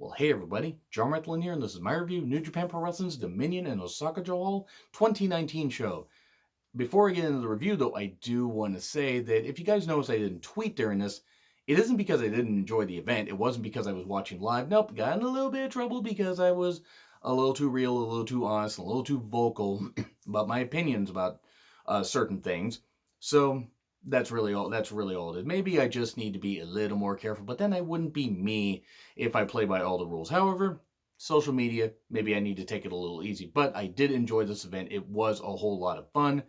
Well, hey everybody, John Rathlin here, and this is my review of New Japan Pro Wrestling's Dominion and Osaka Joel 2019 show. Before I get into the review, though, I do want to say that if you guys notice I didn't tweet during this, it isn't because I didn't enjoy the event. It wasn't because I was watching live. Nope, got in a little bit of trouble because I was a little too real, a little too honest, a little too vocal about my opinions about certain things. So that's really all it is. Maybe I just need to be a little more careful, but then I wouldn't be me if I play by all the rules. However, social media, maybe I need to take it a little easy. But I did enjoy this event. It was a whole lot of fun.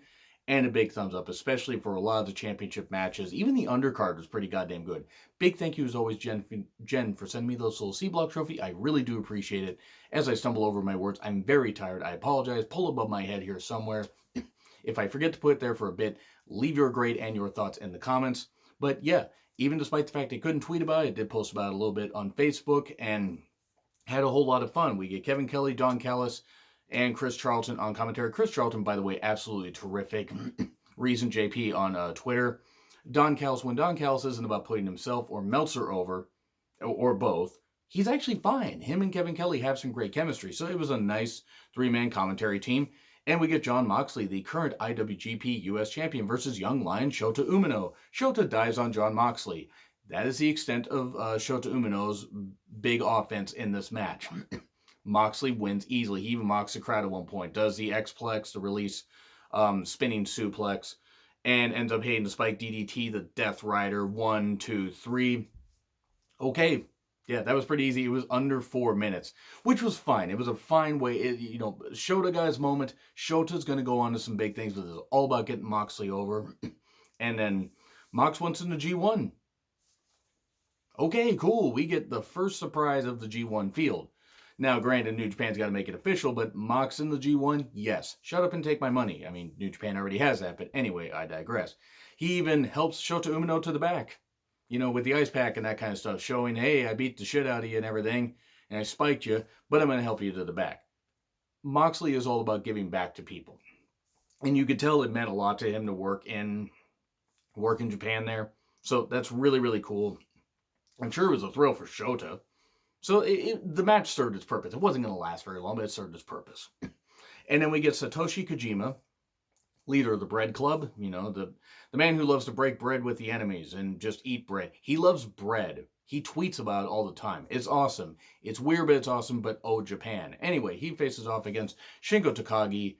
And a big thumbs up, especially for a lot of the championship matches. Even the undercard was pretty goddamn good. Big thank you as always, Jen, for sending me those little C-Block trophy. I really do appreciate it. As I stumble over my words, I'm very tired. I apologize. Pull above my head here somewhere. If I forget to put it there for a bit, leave your grade and your thoughts in the comments. But yeah, even despite the fact I couldn't tweet about it, I did post about it a little bit on Facebook and had a whole lot of fun. We get Kevin Kelly, Don Callis, and Chris Charlton on commentary. Chris Charlton, by the way, absolutely terrific. Reason JP on Twitter. Don Callis, when Don Callis isn't about putting himself or Meltzer over, or both, he's actually fine. Him and Kevin Kelly have some great chemistry. So it was a nice three-man commentary team. And we get Jon Moxley, the current IWGP US champion, versus young lion Shota Umino. Shota dives on Jon Moxley. That is the extent of Shota Umino's big offense in this match. Moxley wins easily. He even mocks the crowd at one point. Does the X-Plex, the release spinning suplex, and ends up hitting the spike DDT, the Death Rider, 1, 2, 3. Okay. Yeah, that was pretty easy. It was under 4 minutes, which was fine. It was a fine way. Shota got his moment. Shota's going to go on to some big things, but it's all about getting Moxley over. And then Mox wants in the G1. Okay, cool. We get the first surprise of the G1 field. Now, granted, New Japan's got to make it official, but Mox in the G1? Yes. Shut up and take my money. I mean, New Japan already has that, but anyway, I digress. He even helps Shota Umino to the back. With the ice pack and that kind of stuff, showing, hey, I beat the shit out of you and everything, and I spiked you, but I'm going to help you to the back. Moxley is all about giving back to people. And you could tell it meant a lot to him to work in Japan there. So that's really, really cool. I'm sure it was a thrill for Shota. So the match served its purpose. It wasn't going to last very long, but it served its purpose. And then we get Satoshi Kojima, leader of the Bread Club, the man who loves to break bread with the enemies and just eat bread. He loves bread. He tweets about it all the time. It's awesome. It's weird, but it's awesome, but oh, Japan. Anyway, he faces off against Shingo Takagi,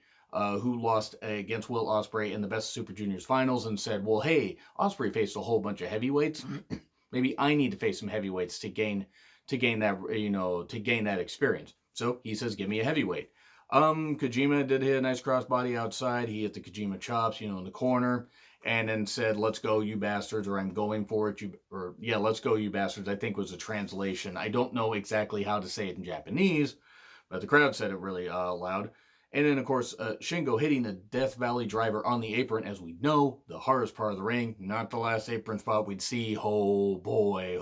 who lost against Will Ospreay in the Best Super Juniors finals and said, well, hey, Ospreay faced a whole bunch of heavyweights. Maybe I need to face some heavyweights to gain that experience. So he says, give me a heavyweight. Kojima did hit a nice crossbody outside. He hit the Kojima chops, in the corner, and then said, let's go, you bastards, or I'm going for it, let's go, you bastards, I think was a translation. I don't know exactly how to say it in Japanese, but the crowd said it really loud. And then, of course, Shingo hitting the Death Valley driver on the apron, as we know, the hardest part of the ring, not the last apron spot we'd see. Oh boy.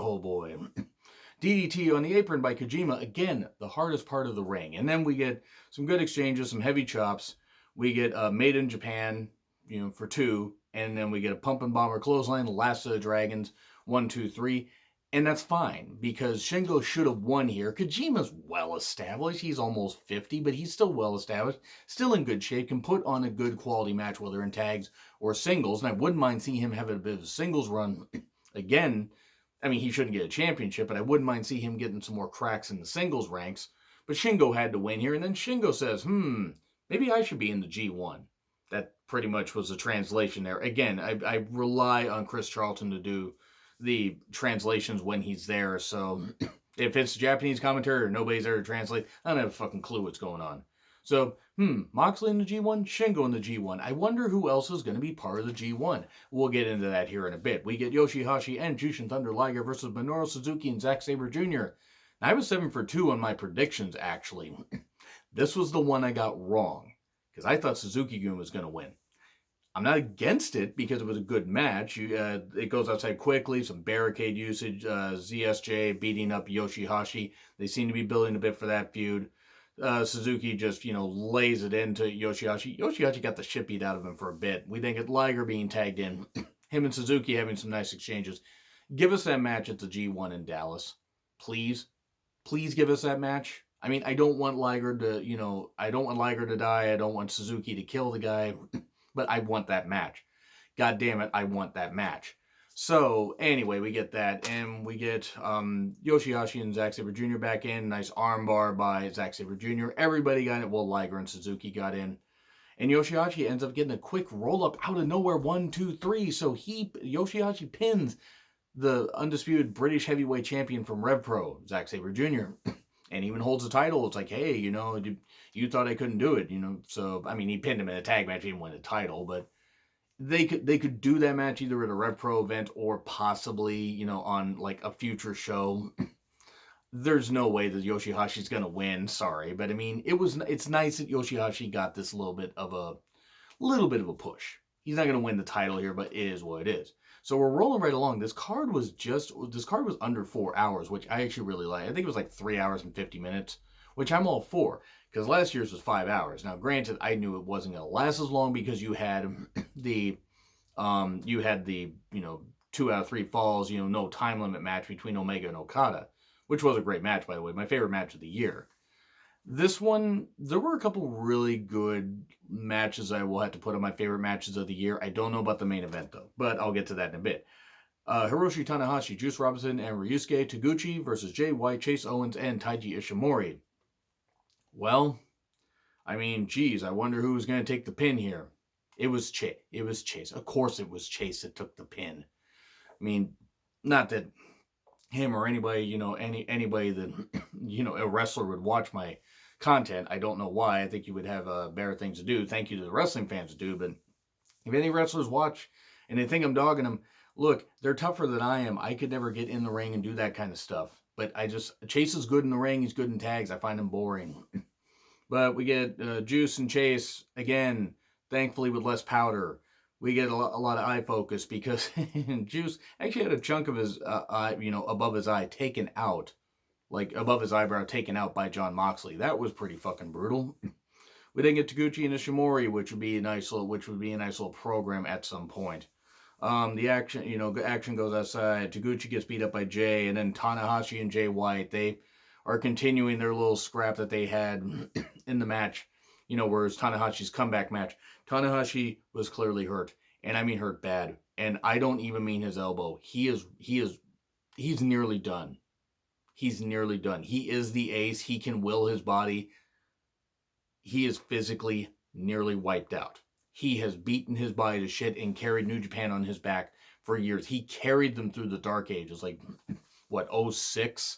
DDT on the apron by Kojima, again, the hardest part of the ring. And then we get some good exchanges, some heavy chops. We get Made in Japan, for 2. And then we get a Pump and Bomber clothesline, Last of the Dragons, 1, 2, 3. And that's fine, because Shingo should have won here. Kojima's well established. He's almost 50, but he's still well established. Still in good shape, can put on a good quality match, whether in tags or singles. And I wouldn't mind seeing him have a bit of a singles run again. I mean, he shouldn't get a championship, but I wouldn't mind seeing him getting some more cracks in the singles ranks. But Shingo had to win here, and then Shingo says, maybe I should be in the G1. That pretty much was the translation there. Again, I rely on Chris Charlton to do the translations when he's there, so if it's Japanese commentary or nobody's there to translate, I don't have a fucking clue what's going on. So, Moxley in the G1, Shingo in the G1. I wonder who else is going to be part of the G1. We'll get into that here in a bit. We get Yoshihashi and Jushin Thunder Liger versus Minoru Suzuki and Zack Sabre Jr. Now, I was 7 for 2 on my predictions, actually. This was the one I got wrong, because I thought Suzuki-gun was going to win. I'm not against it because it was a good match. It goes outside quickly, some barricade usage, ZSJ beating up Yoshihashi. They seem to be building a bit for that feud. Suzuki just, lays it into Yoshihashi. Yoshihashi got the shit beat out of him for a bit. We think it's Liger being tagged in. Him and Suzuki having some nice exchanges. Give us that match at the G1 in Dallas. Please. Please give us that match. I mean, I don't want Liger to, I don't want Liger to die. I don't want Suzuki to kill the guy, but I want that match. God damn it, I want that match. So, anyway, we get that, and we get Yoshihashi and Zack Sabre Jr. back in. Nice armbar by Zack Sabre Jr. Everybody got it. Well, Liger and Suzuki got in. And Yoshihashi ends up getting a quick roll-up out of nowhere, 1, 2, 3. So Yoshihashi pins the undisputed British heavyweight champion from Rev Pro, Zack Sabre Jr., and even holds the title. It's like, hey, you thought I couldn't do it, So, I mean, he pinned him in a tag match. He didn't win the title, but they could do that match either at a Rev Pro event or possibly, on like a future show. There's no way that Yoshihashi's gonna win. Sorry, but I mean, it's nice that Yoshihashi got this little bit of a push. He's not gonna win the title here, but it is what it is. So we're rolling right along. This card was under 4 hours, which I actually really like. I think it was like 3 hours and 50 minutes, which I'm all for, because last year's was 5 hours. Now, granted, I knew it wasn't gonna last as long because you had the 2 out of 3 falls, no time limit match between Omega and Okada, which was a great match, by the way. My favorite match of the year. This one, there were a couple really good matches I will have to put on my favorite matches of the year. I don't know about the main event, though, but I'll get to that in a bit. Hiroshi Tanahashi, Juice Robinson, and Ryusuke Taguchi versus Jay White, Chase Owens, and Taiji Ishimori. Well, I mean, geez, I wonder who was going to take the pin here. It was Chase. Of course it was Chase that took the pin. I mean, not that him or anybody, anybody that, a wrestler would watch my content. I don't know why. I think you would have better things to do. Thank you to the wrestling fans do. But if any wrestlers watch and they think I'm dogging them, look, they're tougher than I am. I could never get in the ring and do that kind of stuff. But Chase is good in the ring. He's good in tags. I find him boring. But we get Juice and Chase, again, thankfully with less powder. We get a lot of eye focus because Juice actually had a chunk of his eye, above his eye taken out, like above his eyebrow taken out by Jon Moxley. That was pretty fucking brutal. We then get Taguchi and Ishimori, which would be a nice little program at some point. The action goes outside. Taguchi gets beat up by Jay, and then Tanahashi and Jay White, they are continuing their little scrap that they had in the match. Whereas Tanahashi's comeback match, Tanahashi was clearly hurt, and I mean hurt bad. And I don't even mean his elbow. He's nearly done. He's nearly done. He is the ace. He can will his body. He is physically nearly wiped out. He has beaten his body to shit and carried New Japan on his back for years. He carried them through the dark ages, like, what, 06?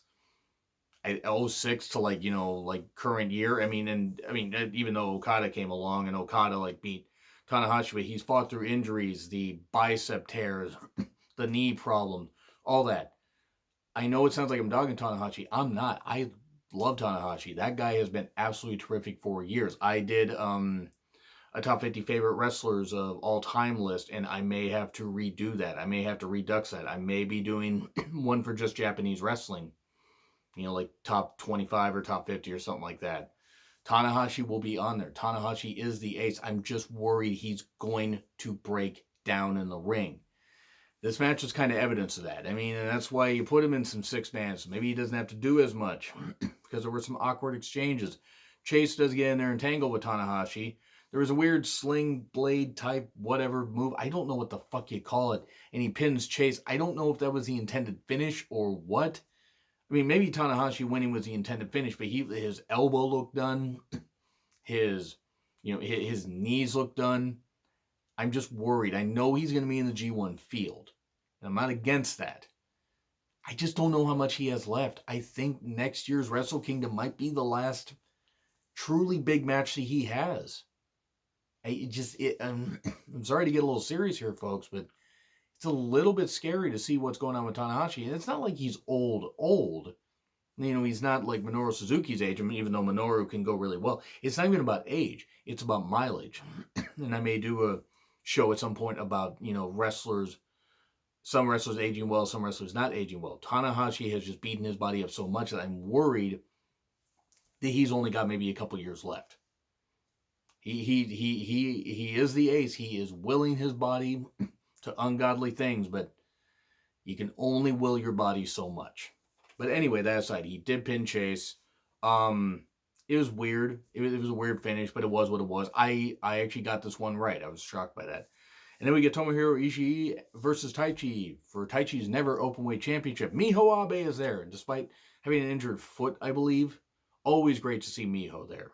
06 to like current year. I mean, even though Okada came along and Okada beat Tanahashi, but he's fought through injuries, the bicep tears, the knee problem, all that. I know it sounds like I'm dogging Tanahashi. I'm not. I love Tanahashi. That guy has been absolutely terrific for years. I did a top 50 favorite wrestlers of all time list, and I may have to redo that. I may have to redux that. I may be doing one for just Japanese wrestling. Like top 25 or top 50 or something like that. Tanahashi will be on there. Tanahashi is the ace. I'm just worried he's going to break down in the ring. This match is kind of evidence of that. I mean, and that's why you put him in some six-man. So maybe he doesn't have to do as much because there were some awkward exchanges. Chase does get in there and tangle with Tanahashi. There was a weird sling blade type whatever move. I don't know what the fuck you call it. And he pins Chase. I don't know if that was the intended finish or what. I mean, maybe Tanahashi winning was the intended finish, but his elbow looked done. His knees looked done. I'm just worried. I know he's going to be in the G1 field, and I'm not against that. I just don't know how much he has left. I think next year's Wrestle Kingdom might be the last truly big match that he has. I'm sorry to get a little serious here, folks, but it's a little bit scary to see what's going on with Tanahashi. And it's not like he's old. He's not like Minoru Suzuki's age, even though Minoru can go really well. It's not even about age. It's about mileage. And I may do a show at some point about, wrestlers, some wrestlers aging well, some wrestlers not aging well. Tanahashi has just beaten his body up so much that I'm worried that he's only got maybe a couple years left. He is the ace. He is willing his body to ungodly things, but you can only will your body so much. But anyway, that aside, he did pin Chase. Um, it was weird. It was a weird finish, but it was what it was. I actually got this one right. I was shocked by that. And then we get Tomohiro Ishii versus Taichi for Taichi's never openweight championship. Miho Abe is there, and despite having an injured foot, I believe, always great to see Miho there.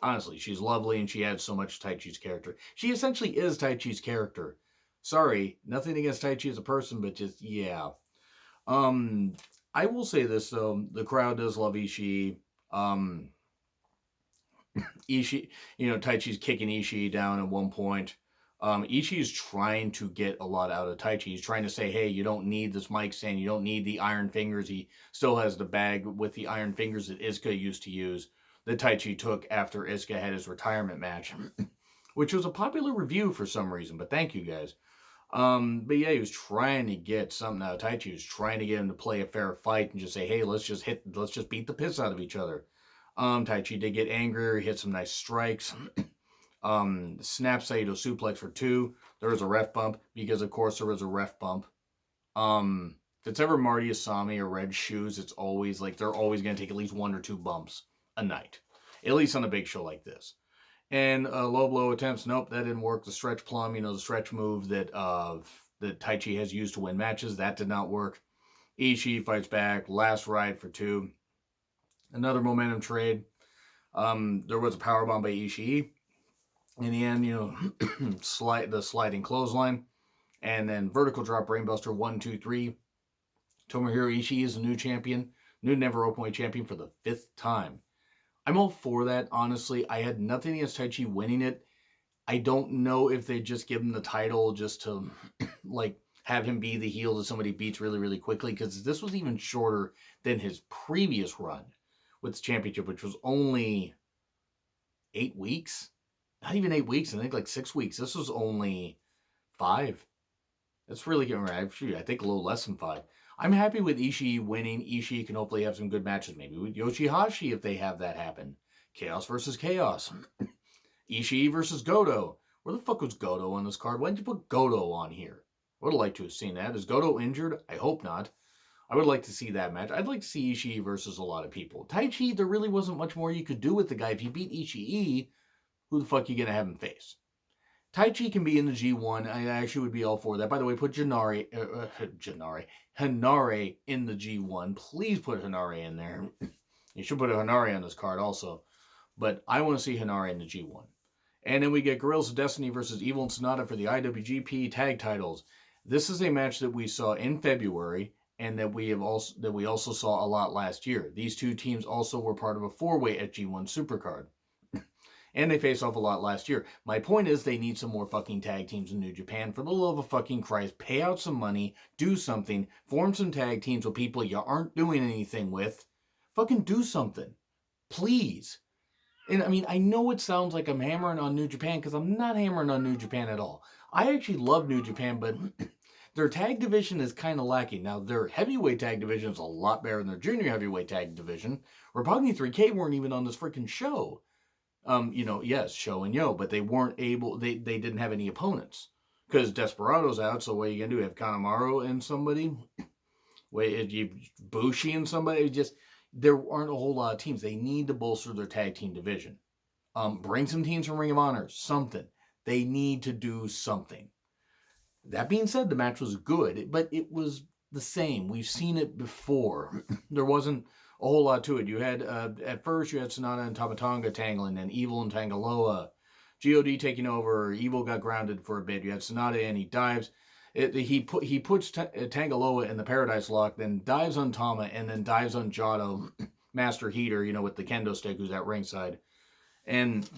Honestly, she's lovely and she adds so much to Taichi's character. She essentially is Taichi's character. Sorry, nothing against Taichi as a person, but just, yeah. Um, I will say this, though. The crowd does love Ishii. Ishii, Taichi's kicking Ishii down at one point. Ishii is trying to get a lot out of Taichi. He's trying to say, hey, you don't need this mic stand. You don't need the iron fingers. He still has the bag with the iron fingers that Izuka used to use, that Taichi took after Izuka had his retirement match, which was a popular review for some reason, but thank you guys. But yeah, he was trying to get something out of Taichi. He was trying to get him to play a fair fight and just say, hey, let's just beat the piss out of each other. Taichi did get angrier, hit some nice strikes. Snap Saito suplex for 2. There was a ref bump, because of course there was a ref bump. If it's ever Marty Asami or Red Shoes, it's always like they're always going to take at least 1 or 2 bumps a night. At least on a big show like this. And low blow attempts, nope, that didn't work. The stretch plum, the stretch move that Taichi has used to win matches, that did not work. Ishii fights back, last ride for 2. Another momentum trade. There was a powerbomb by Ishii. In the end, the sliding clothesline. And then vertical drop brainbuster, 1, 2, 3. Tomohiro Ishii is the new champion. New never openweight champion for the 5th time. I'm all for that, honestly. I had nothing against Taichi winning it. I don't know if they just give him the title just to, have him be the heel that somebody beats really, really quickly, because this was even shorter than his previous run with the championship, which was only 8 weeks. Not even 8 weeks, I think 6 weeks. This was only 5. That's really getting right. I think a little less than 5. I'm happy with Ishii winning. Ishii can hopefully have some good matches, maybe with Yoshihashi if they have that happen. Chaos versus Chaos. Ishii versus Goto. Where the fuck was Goto on this card? Why did you put Goto on here? I would have liked to have seen that. Is Goto injured? I hope not. I would like to see that match. I'd like to see Ishii versus a lot of people. Taichi, there really wasn't much more you could do with the guy. If you beat Ishii, who the fuck are you going to have him face? Taichi can be in the G1. I actually would be all for that. By the way, put Hanare in the G1. Please put Hanare in there. You should put a Hanare on this card also. But I want to see Hanare in the G1. And then we get Guerrillas of Destiny versus Evil and Sonata for the IWGP tag titles. This is a match that we saw in February, and that we also saw a lot last year. These two teams also were part of a 4-way at G1 Supercard. And they faced off a lot last year. My point is they need some more fucking tag teams in New Japan. For the love of fucking Christ, pay out some money, do something, form some tag teams with people you aren't doing anything with. Fucking do something. Please. And I mean, I know it sounds like I'm hammering on New Japan, because I'm not hammering on New Japan at all. I actually love New Japan, but their tag division is kind of lacking. Now, their heavyweight tag division is a lot better than their junior heavyweight tag division. Roppongi 3K weren't even on this freaking show. Yes, Show and Yo, but they weren't able, they didn't have any opponents. Because Desperado's out, so what are you going to do? Have Kanemaru and somebody? Bushi and somebody? There aren't a whole lot of teams. They need to bolster their tag team division. Bring some teams from Ring of Honor, something. They need to do something. That being said, the match was good, but it was the same. We've seen it before. There wasn't a whole lot to it. You had, at first, you had Sonata and Tamatonga tangling, and Evil and Tangaloa. God taking over. Evil got grounded for a bit. You had Sonata and he dives. He puts Tangaloa in the Paradise Lock, then dives on Tama, and then dives on Jado, Master Heater, with the kendo stick, who's at ringside. And,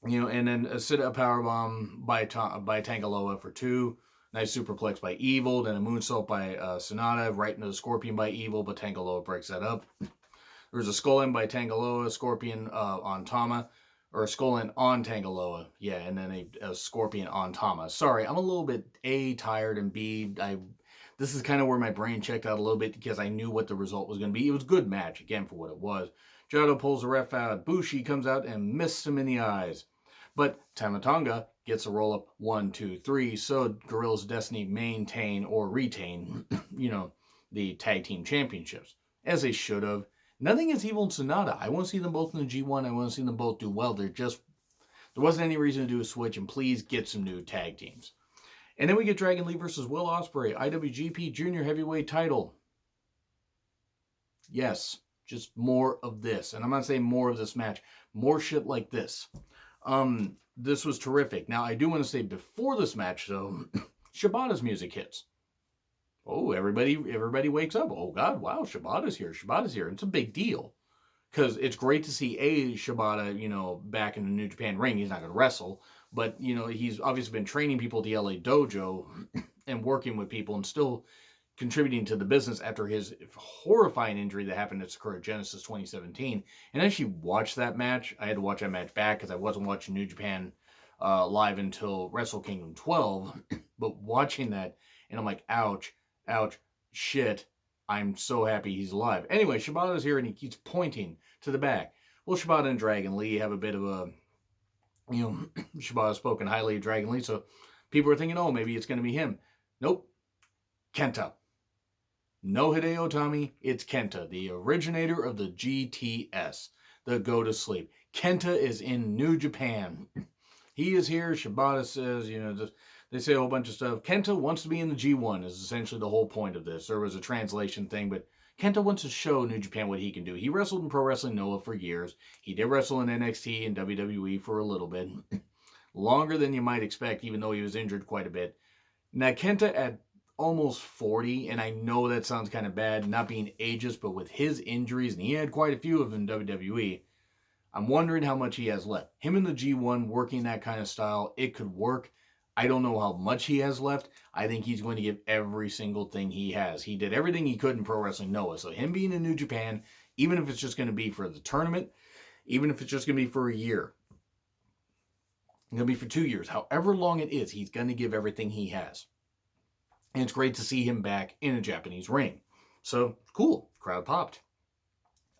and then a sit-up powerbomb by Tangaloa for 2. Nice superplex by Evil, then a moonsault by Sonata, right into the Scorpion by Evil, but Tangaloa breaks that up. There's a skull end by Tangaloa, Scorpion on Tama, or a skull end on Tangaloa, yeah, and then a Scorpion on Tama. Sorry, I'm a little bit A, tired, and B, this is kind of where my brain checked out a little bit, because I knew what the result was going to be. It was a good match, again, for what it was. Jado pulls the ref out, Bushi comes out and missed him in the eyes. But Tamatonga gets a roll-up 1, 2, 3, so Guerrillas of Destiny maintain or retain, the tag team championships. as they should have. Nothing is evil in Sonata. I want to see them both in the G1. I want to see them both do well. There wasn't any reason to do a switch, and please get some new tag teams. And then we get Dragon Lee versus Will Ospreay, IWGP Junior Heavyweight title. Yes, just more of this. And I'm not saying more of this match, more shit like this. This was terrific. Now, I do want to say before this match, though, Shibata's music hits. Oh, everybody wakes up. Oh, God, wow, Shibata's here. It's a big deal. Because it's great to see Shibata, back in the New Japan ring. He's not going to wrestle. But, he's obviously been training people at the LA Dojo and working with people and still contributing to the business after his horrifying injury that happened at Sakura Genesis 2017. And I actually watched that match. I had to watch that match back because I wasn't watching New Japan live until Wrestle Kingdom 12. But watching that, and I'm like, ouch, shit. I'm so happy he's alive. Anyway, Shibata's here and he keeps pointing to the back. Well, Shibata and Dragon Lee have a bit of a, Shibata's spoken highly of Dragon Lee, so people are thinking, oh, maybe it's going to be him. Nope. Kenta. No Hideo Itami, it's Kenta, the originator of the GTS, the Go to Sleep. Kenta is in New Japan. He is here. Shibata says, they say a whole bunch of stuff. Kenta wants to be in the G1 is essentially the whole point of this. There was a translation thing, but Kenta wants to show New Japan what he can do. He wrestled in Pro Wrestling Noah for years. He did wrestle in NXT and WWE for a little bit. Longer than you might expect, even though he was injured quite a bit. Now, Kenta at almost 40, and I know that sounds kind of bad, not being ageist, but with his injuries, and he had quite a few of them in WWE, I'm wondering how much he has left. Him in the G1 working that kind of style, it could work. I don't know how much he has left. I think he's going to give every single thing he has. He did everything he could in Pro Wrestling Noah. So him being in New Japan, even if it's just going to be for the tournament, even if it's just going to be for a year, it's going to be for 2 years, however long it is, he's going to give everything he has. And it's great to see him back in a Japanese ring. So, cool. Crowd popped.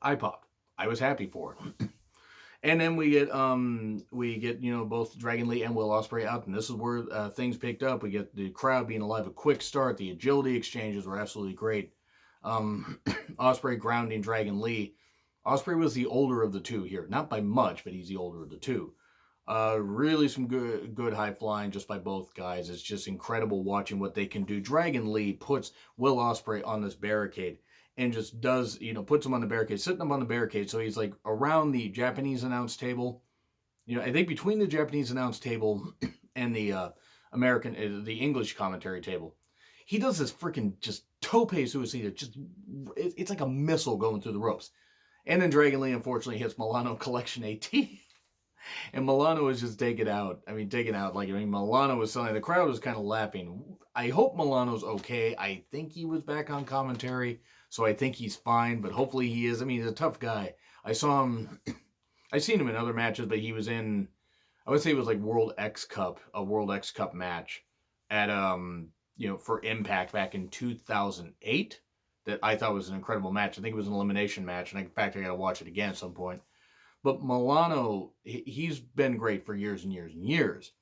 I popped. I was happy for it. And then we get both Dragon Lee and Will Ospreay out, and this is where things picked up. We get the crowd being alive, a quick start. The agility exchanges were absolutely great. Ospreay grounding Dragon Lee. Ospreay was the older of the two here, not by much, but he's the older of the two. Really some good high flying just by both guys. It's just incredible watching what they can do. Dragon Lee puts Will Ospreay on this barricade and just does, puts him on the barricade, sitting him on the barricade. So he's like around the Japanese announce table. I think between the Japanese announce table and the the English commentary table, he does this freaking just tope suicida. Just, it's like a missile going through the ropes. And then Dragon Lee, unfortunately, hits Milano Collection AT. And Milano was just taken out. Milano was selling. The crowd was kind of laughing. I hope Milano's okay. I think he was back on commentary, so I think he's fine, but hopefully he is. He's a tough guy. I saw him, I've seen him in other matches, but he was in, I would say it was like a World X Cup match at, for Impact back in 2008 that I thought was an incredible match. I think it was an elimination match, and in fact, I got to watch it again at some point. But Milano, he's been great for years and years and years.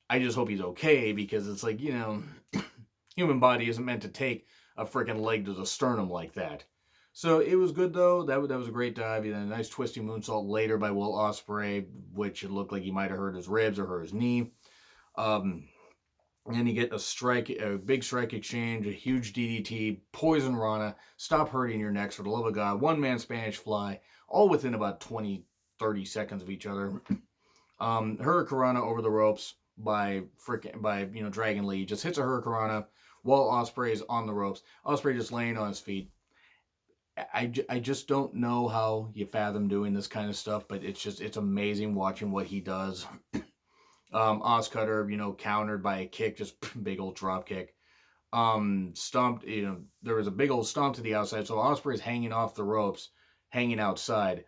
I just hope he's okay, because it's like, human body isn't meant to take a freaking leg to the sternum like that. So it was good, though. That was a great dive. A nice twisting moonsault later by Will Ospreay, which it looked like he might have hurt his ribs or hurt his knee. And then you get a big strike exchange, a huge DDT, poison Rana, stop hurting your necks for the love of God, one-man Spanish fly, all within about 20-30 seconds of each other. Hurricanrana over the ropes by Dragon Lee. Just hits a Hurricanrana while Ospreay's on the ropes. Ospreay just laying on his feet. I just don't know how you fathom doing this kind of stuff, but it's amazing watching what he does. Oscutter, countered by a kick, just big old drop kick. Stomped, there was a big old stomp to the outside, so Ospreay's hanging off the ropes, hanging outside.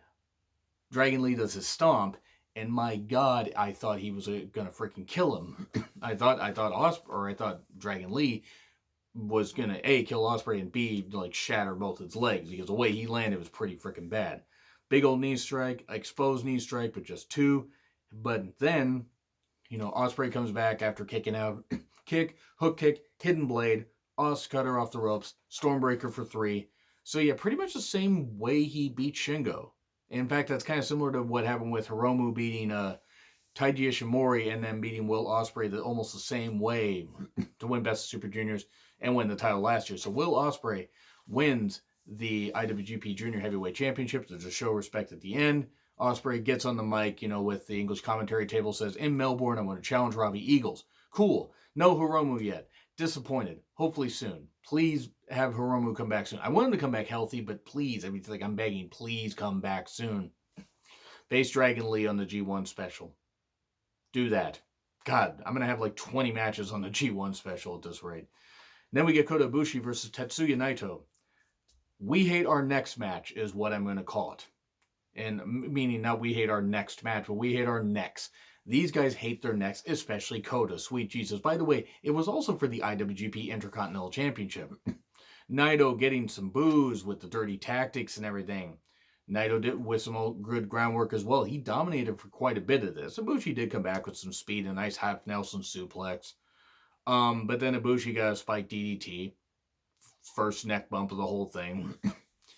Dragon Lee does his stomp, and my God, I thought he was gonna freaking kill him. I thought Dragon Lee was gonna A, kill Ospreay, and B, shatter both his legs, because the way he landed was pretty freaking bad. Big old knee strike, exposed knee strike, but just two. But then, Ospreay comes back after kicking out. Kick, hook kick, hidden blade, Oscutter off the ropes, Stormbreaker for 3. So yeah, pretty much the same way he beat Shingo. In fact, that's kind of similar to what happened with Hiromu beating Taiji Ishimori and then beating Will Ospreay almost the same way to win Best of Super Juniors and win the title last year. So Will Ospreay wins the IWGP Junior Heavyweight Championship to show respect at the end. Ospreay gets on the mic, with the English commentary table, says, in Melbourne, I want to challenge Robbie Eagles. Cool. No Hiromu yet. Disappointed. Hopefully soon. Please have Hiromu come back soon. I want him to come back healthy, but please, it's like I'm begging, please come back soon. Face Dragon Lee on the G1 special. Do that. God, I'm going to have like 20 matches on the G1 special at this rate. Then we get Kota Ibushi versus Tetsuya Naito. We hate our next match is what I'm going to call it. And meaning not we hate our next match, but we hate our necks. These guys hate their necks, especially Kota. Sweet Jesus. By the way, it was also for the IWGP Intercontinental Championship. Naito getting some boos with the dirty tactics and everything. Naito did with some good groundwork as well. He dominated for quite a bit of this. Ibushi did come back with some speed, a nice half Nelson suplex. But then Ibushi got a spike DDT. First neck bump of the whole thing.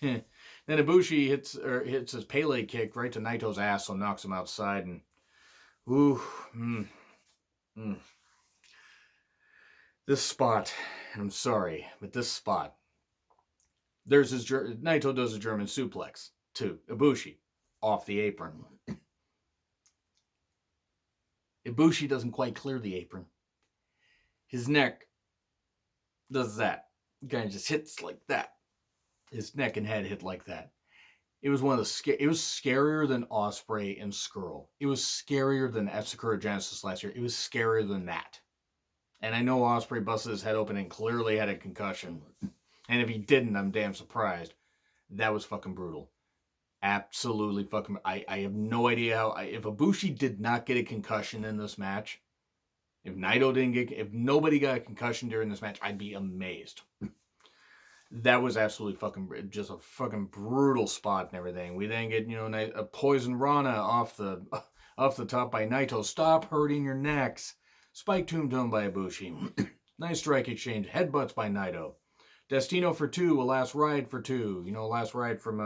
Then Ibushi hits his Pele kick right to Naito's ass, so knocks him outside. And this spot, and I'm sorry, but this spot, Naito does a German suplex to Ibushi off the apron. Ibushi doesn't quite clear the apron. His neck does that. Kind of just hits like that. His neck and head hit like that. It was one of the it was scarier than Ospreay and Skrull. It was scarier than Sakura Genesis last year. It was scarier than that. And I know Ospreay busted his head open and clearly had a concussion. And if he didn't, I'm damn surprised. That was fucking brutal. Absolutely fucking... I have no idea how... if Ibushi did not get a concussion in this match, if Naito didn't get... if nobody got a concussion during this match, I'd be amazed. That was absolutely fucking... just a fucking brutal spot and everything. We then get, a Poison Rana off the top by Naito. Stop hurting your necks. Spike Tombstone by Ibushi. Nice strike exchange. Headbutts by Naito. Destino for 2. A last ride for 2. Last ride from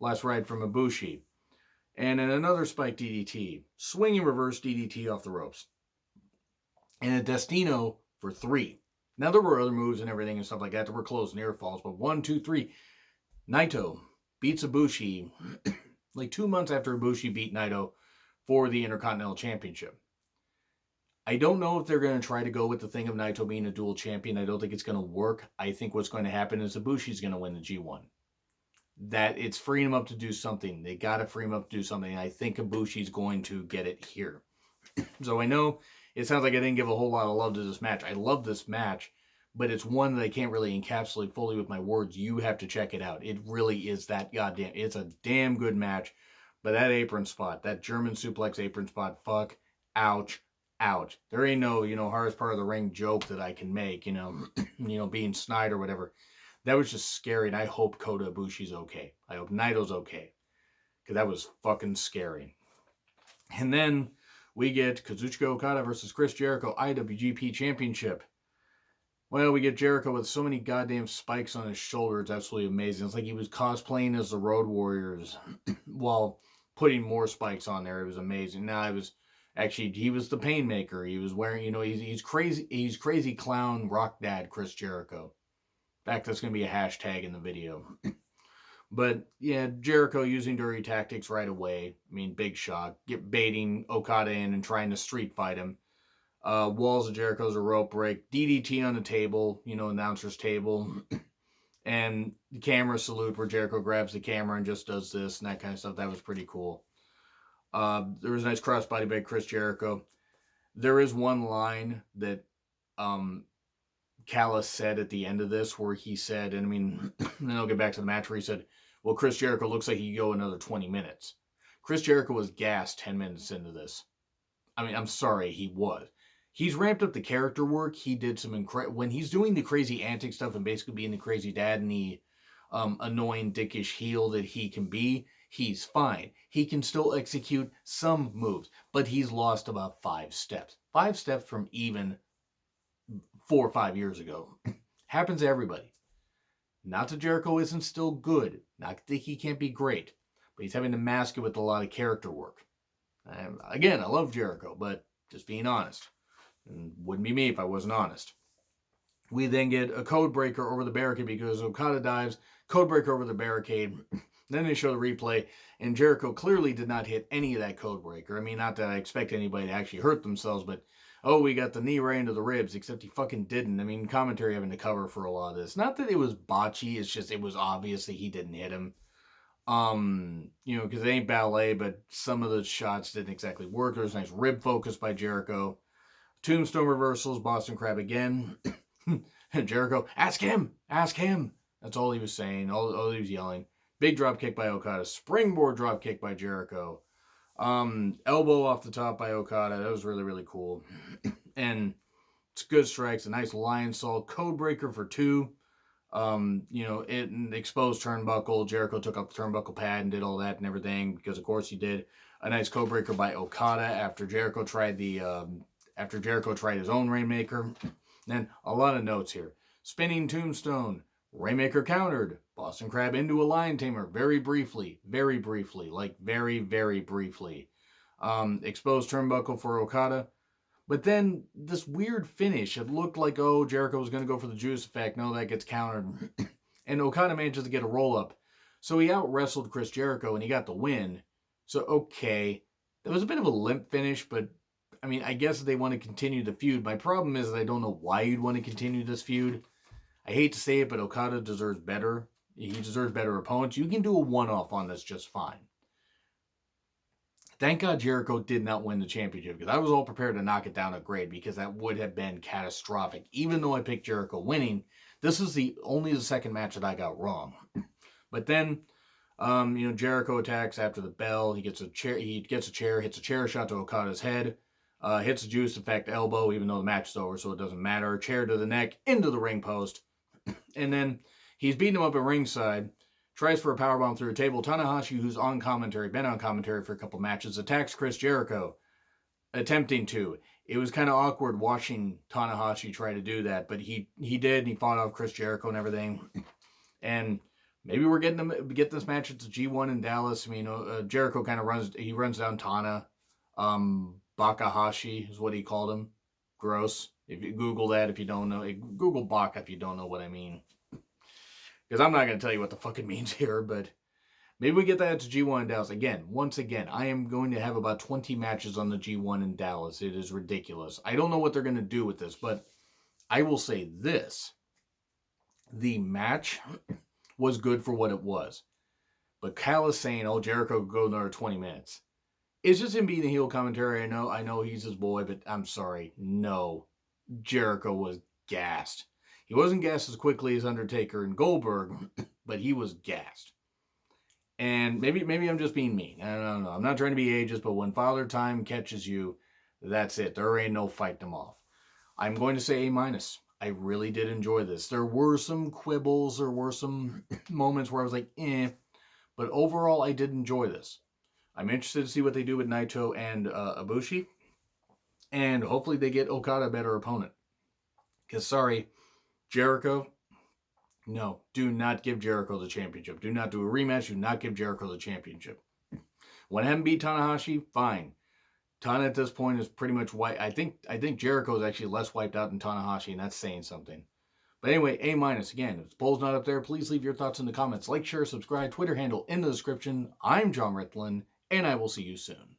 Ibushi. And then another spike DDT. Swinging reverse DDT off the ropes. And a Destino for 3. Now there were other moves and everything and stuff like that were close near falls. But 1, 2, 3. Naito beats Ibushi like 2 months after Ibushi beat Naito for the Intercontinental Championship. I don't know if they're going to try to go with the thing of Naito being a dual champion. I don't think it's going to work. I think what's going to happen is Ibushi's going to win the G1. That it's freeing him up to do something. They got to free him up to do something. I think Ibushi's going to get it here. So I know it sounds like I didn't give a whole lot of love to this match. I love this match, but it's one that I can't really encapsulate fully with my words. You have to check it out. It really is that goddamn... it's a damn good match. But that apron spot, that German suplex apron spot, fuck, ouch, ouch. There ain't no, hardest part of the ring joke that I can make, being snide or whatever. That was just scary, and I hope Kota Ibushi's okay. I hope Naito's okay. Because that was fucking scary. And then we get Kazuchika Okada versus Chris Jericho, IWGP Championship. Well, we get Jericho with so many goddamn spikes on his shoulder. It's absolutely amazing. It's like he was cosplaying as the Road Warriors while putting more spikes on there. It was amazing. Now, he was the Painmaker. He was wearing, he's crazy clown rock dad Chris Jericho. In fact, that's going to be a hashtag in the video. But, yeah, Jericho using dirty tactics right away. I mean, big shock. Baiting Okada in and trying to street fight him. Walls of Jericho's a rope break. DDT on the table, announcer's table. And the camera salute where Jericho grabs the camera and just does this and that kind of stuff. That was pretty cool. There was a nice crossbody by Chris Jericho. There is one line that Callis said at the end of this where he said, and then I'll get back to the match where he said, well, Chris Jericho looks like he could go another 20 minutes. Chris Jericho was gassed 10 minutes into this. I'm sorry, he was. He's ramped up the character work. He did some when he's doing the crazy antic stuff and basically being the crazy dad and the annoying dickish heel that he can be, he's fine. He can still execute some moves, but he's lost about 5 steps. 5 steps from even 4 or 5 years ago. Happens to everybody. Not that Jericho isn't still good. Not that he can't be great. But he's having to mask it with a lot of character work. Again, I love Jericho, but just being honest. And wouldn't be me if I wasn't honest. We then get a code breaker over the barricade because Okada dives, code breaker over the barricade. Then they show the replay, and Jericho clearly did not hit any of that code breaker. I mean, not that I expect anybody to actually hurt themselves, but we got the knee right into the ribs, except he fucking didn't. I mean, commentary having to cover for a lot of this. Not that it was botchy, it's just it was obvious that he didn't hit him. Because it ain't ballet, but some of the shots didn't exactly work. There was a nice rib focus by Jericho. Tombstone reversals, Boston Crab again. Jericho, ask him. That's all he was saying, all he was yelling. Big drop kick by Okada. Springboard drop kick by Jericho. Elbow off the top by Okada. That was really, really cool. And it's good strikes. A nice lion salt. Code breaker for 2. It exposed turnbuckle. Jericho took up the turnbuckle pad and did all that and everything because, of course, he did. A nice code breaker by Okada after Jericho tried his own Rainmaker. Then a lot of notes here. Spinning Tombstone. Rainmaker countered. Boston Crab into a lion tamer very briefly. Like very, very briefly. Exposed turnbuckle for Okada. But then this weird finish. It looked like, Jericho was going to go for the juice effect. No, that gets countered. And Okada manages to get a roll up. So he out wrestled Chris Jericho and he got the win. So, okay. That was a bit of a limp finish, but I mean, I guess they want to continue the feud. My problem is that I don't know why you'd want to continue this feud. I hate to say it, but Okada deserves better. He deserves better opponents. You can do a one-off on this just fine. Thank God Jericho did not win the championship because I was all prepared to knock it down a grade because that would have been catastrophic. Even though I picked Jericho winning, this is only the second match that I got wrong. But then, Jericho attacks after the bell. He gets a chair, hits a chair shot to Okada's head. Hits a juice effect elbow, even though the match is over, so it doesn't matter. Chair to the neck, into the ring post. And then he's beating him up at ringside. Tries for a powerbomb through a table. Tanahashi, who's been on commentary for a couple matches, attacks Chris Jericho. Attempting to. It was kind of awkward watching Tanahashi try to do that, but he did, and he fought off Chris Jericho and everything. And maybe we're get this match at the G1 in Dallas. I mean, Jericho kind of runs down Tana. Bakahashi is what he called him. Gross. If you Google that, if you don't know. Google Baka if you don't know what I mean. Because I'm not going to tell you what the fuck it means here, but maybe we get that at the G1 in Dallas. Once again, I am going to have about 20 matches on the G1 in Dallas. It is ridiculous. I don't know what they're going to do with this, but I will say this. The match was good for what it was. But Callis saying, Jericho could go another 20 minutes. It's just him being the heel commentary. I know he's his boy, but I'm sorry. No. Jericho was gassed. He wasn't gassed as quickly as Undertaker and Goldberg, but he was gassed. And maybe I'm just being mean. I don't know. I'm not trying to be ageist, but when Father Time catches you, that's it. There ain't no fighting him off. I'm going to say A-. I really did enjoy this. There were some quibbles. There were some moments where I was like, But overall, I did enjoy this. I'm interested to see what they do with Naito and Ibushi. And hopefully they get Okada a better opponent. Because, sorry, Jericho, no, do not give Jericho the championship. Do not do a rematch. Do not give Jericho the championship. When him beat Tanahashi, fine. Tana at this point is pretty much white. I think Jericho is actually less wiped out than Tanahashi, and that's saying something. But anyway, A-. Again, if the poll's not up there, please leave your thoughts in the comments. Like, share, subscribe, Twitter handle in the description. I'm John Ritlin, and I will see you soon.